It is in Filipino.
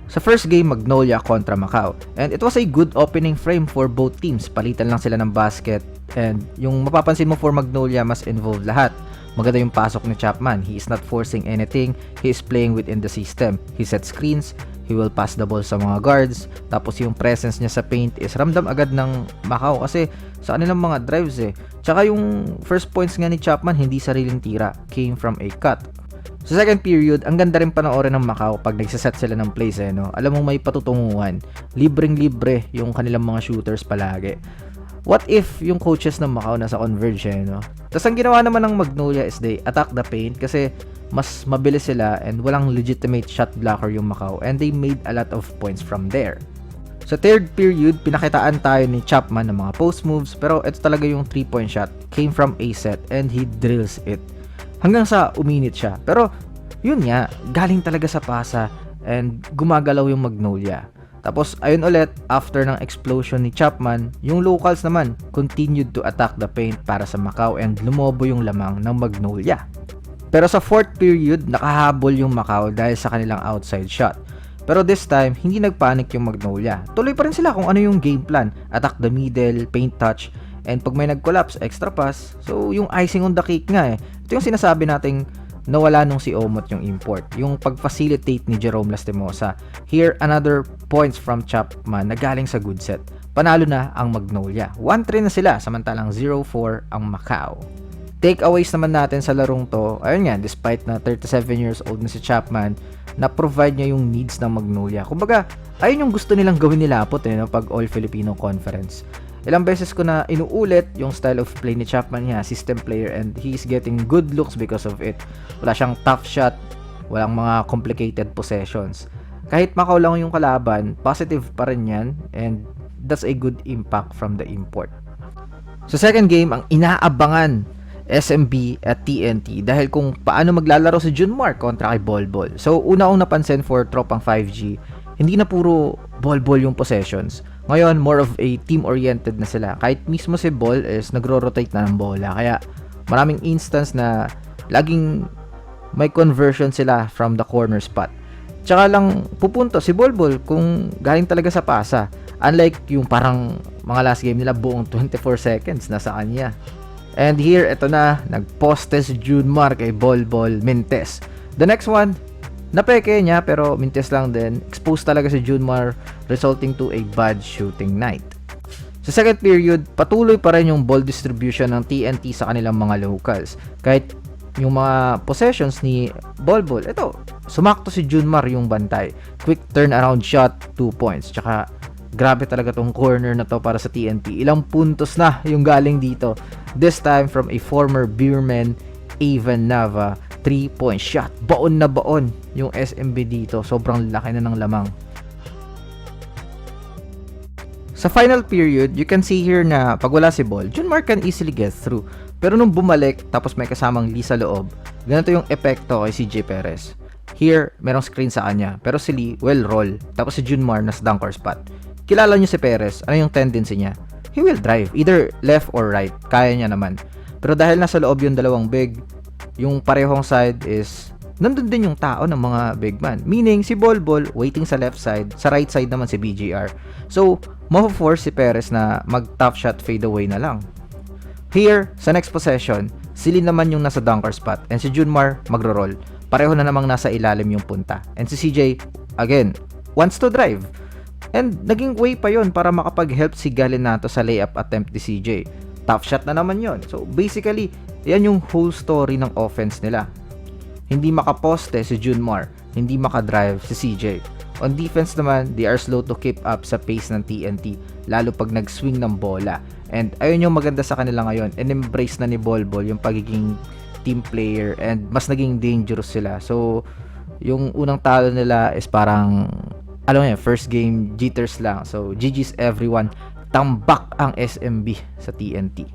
Sa first game, Magnolia kontra Macau. And it was a good opening frame for both teams. Palitan lang sila ng basket. And yung mapapansin mo for Magnolia, mas involved lahat. Maganda yung pasok ni Chapman. He is not forcing anything. He is playing within the system. He sets screens. He will pass the ball sa mga guards. Tapos yung presence niya sa paint is ramdam agad ng Macau kasi sa kanilang mga drives eh. Tsaka yung first points nga ni Chapman, hindi sariling tira. Came from a cut. Sa second period, ang ganda rin panoorin ng Macau pag nagsaset sila ng plays eh, no? Alam mong may patutunguhan. Libreng-libre yung kanilang mga shooters palagi. What if yung coaches ng Macau nasa converge eh, no? Tapos ang ginawa naman ng Magnolia is they attack the paint kasi mas mabilis sila and walang legitimate shot blocker yung Macau and they made a lot of points from there. Sa third period, pinakitaan tayo ni Chapman ng mga post moves pero ito talaga yung 3-point shot. Came from a set and he drills it. Hanggang sa uminit siya. Pero yun nga, galing talaga sa pasa and gumagalaw yung Magnolia. Tapos ayun ulit, after ng explosion ni Chapman, yung locals naman continued to attack the paint para sa Macau and lumobo yung lamang ng Magnolia. Pero sa fourth period, nakahabol yung Macau dahil sa kanilang outside shot. Pero this time, hindi nagpanic yung Magnolia. Tuloy pa rin sila kung ano yung game plan. Attack the middle, paint touch, and pag may nag-collapse, extra pass. So, yung icing on the cake nga eh. Ito yung sinasabi nating nawala nung si Omot yung import. Yung pag-facilitate ni Jerome Lastimosa. Here, another points from Chapman na galing sa good set. Panalo na ang Magnolia. 1-3 na sila, samantalang 0-4 ang Macau. Takeaways naman natin sa larong to, ayun nga, despite na 37 years old na si Chapman, na-provide niya yung needs ng Magnolia. Kumbaga, ayun yung gusto nilang gawin nila po no, pag All-Filipino Conference. Ilang beses ko na inuulit yung style of play ni Chapman niya, system player, and he's getting good looks because of it. Wala siyang tough shot, walang mga complicated possessions. Kahit Macau lang yung kalaban, positive pa rin yan, and that's a good impact from the import. Sa second game, ang inaabangan SMB at TNT dahil kung paano maglalaro si Junmar kontra kay Bolbol. So, una kong napansin for tropang 5G, hindi na puro Bolbol yung possessions. Ngayon, more of a team-oriented na sila. Kahit mismo si Bol is nagro-rotate na ng bola. Kaya, maraming instance na laging may conversion sila from the corner spot. Tsaka lang pupunto si Bolbol kung galing talaga sa pasa. Unlike yung parang mga last game nila buong 24 seconds nasa kanya. And here, ito na, nag-poste si Junmar kay Bolbol Mintes. The next one, napeke niya pero Mintes lang din. Exposed talaga si Junmar, resulting to a bad shooting night. Sa second period, patuloy pa rin yung ball distribution ng TNT sa kanilang mga locals. Kahit yung mga possessions ni Bolbol, ito, sumakto si Junmar yung bantay. Quick turnaround shot, 2 points. Tsaka, grabe talaga tong corner na to para sa TNT. Ilang puntos na yung galing dito. This time from a former Beerman, Avan Nava, 3-point shot. Baon na baon yung SMB dito. Sobrang laki na ng lamang. Sa final period, you can see here na pag wala si Ball, Junmar can easily get through. Pero nung bumalik, tapos may kasamang Lee sa loob, ganito yung epekto kay CJ Perez. Here, merong screen sa kanya. Pero si Lee, well roll. Tapos si Junmar nasa dunker spot. Kilala nyo si Perez, ano yung tendency niya? He will drive, either left or right. Kaya niya naman. Pero dahil nasa loob yung dalawang big, yung parehong side is, nandun din yung tao ng mga big man. Meaning, si Bolbol, waiting sa left side, sa right side naman si BJR. So, ma-force si Perez na mag-top shot fade away na lang. Here, sa next possession, si Lee naman yung nasa dunker spot, and si Junmar magro-roll. Pareho na namang nasa ilalim yung punta. And si CJ, again, wants to drive. And naging way pa yon para makapag-help si Galinato sa layup attempt ni CJ. Tough shot na naman yon. So basically, yan yung whole story ng offense nila. Hindi makaposte si Junmar, hindi makadrive si CJ. On defense naman, they are slow to keep up sa pace ng TNT, lalo pag nag-swing ng bola. And ayun yung maganda sa kanila ngayon, and embrace na ni Bolbol yung pagiging team player and mas naging dangerous sila. So yung unang talo nila is parang alam mo first game jitters lang. So GG's everyone. Tambak ang SMB sa TNT.